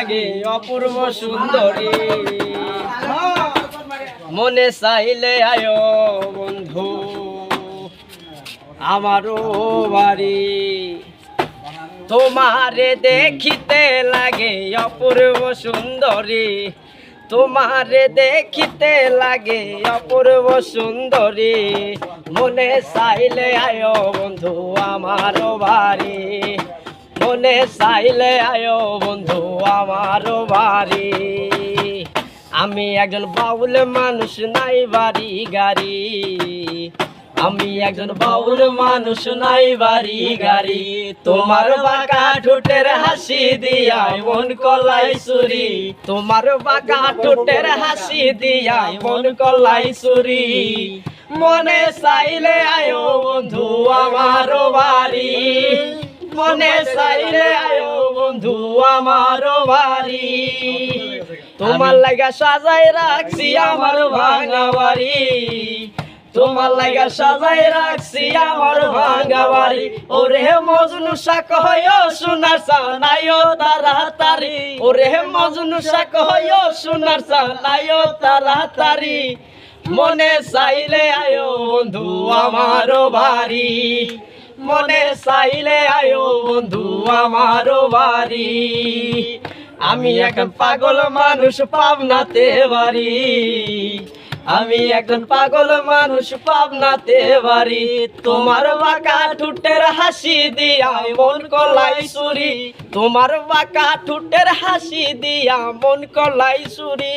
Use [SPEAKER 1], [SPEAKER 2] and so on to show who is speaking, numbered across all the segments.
[SPEAKER 1] লাগে অপূর্ব সুন্দরী মনে চাইলে আয়ো বন্ধু আমারও বাড়ি তোমারে দেখিতে লাগে অপূর্ব সুন্দরী তোমারে দেখিতে লাগে অপূর্ব সুন্দরী মনে চাইলে আয়ো বন্ধু আমারও বাড়ি মনে চাইলে আয়ো বন্ধু আমারও বাড়ি আমি একজন বাউল মানুষ নাই বাড়ি গাড়ি আমি একজন বাউল মানুষ নাই বাড়ি গাড়ি তোমার বাঁকা ঠোঁটের হাসি দিয়াই মন কলাই চুরি তোমার বাঁকা ঠোঁটের হাসি দিয়াই মন কলাই চুরি মনে চাইলে আয়ো বন্ধু আমারও বাড়ি মনে চাইলে আয়ো বন্ধু আমারও বাড়ি তোমার লাগা সাজাই রাখছি আমার ভাঙা বাড়ি তোমার লাগা সাজাই রাখছি আমার ভাঙা বাড়ি ওরে মজনু শাক হইও সোনার চানাইও তাড়াতাড়ি ওরে মজনু শাক হইও সোনার চানাইও তাড়াতাড়ি মনে চাইলে আয়ো বন্ধু আমারও বাড়ি মনে চাইলে আয়ো বন্ধু আমারও বাড়ি আমি এখন পাগল মানুষ পাবনাতে বাড়ি আমি এখন পাগল মানুষ পাবনাতে বাড়ি তোমার বাঁকা ঠোঁটের হাসি দিয়া মন কলাই চুরি তোমার বাঁকা ঠোঁটের হাসি দিয়া মন কলাই চুরি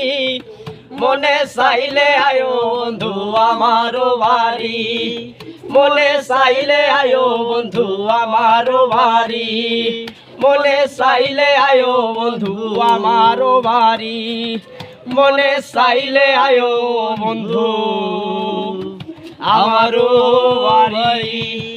[SPEAKER 1] মনে চাইলে আয়ো বন্ধু আমারও বাড়ি মনে চাইলে আয়ো বন্ধু আমারও বাড়ি মনে চাইলে আয়ো বন্ধু আমারও বাড়ি মনে চাইলে আয়ো বন্ধু আমারও বাড়ি।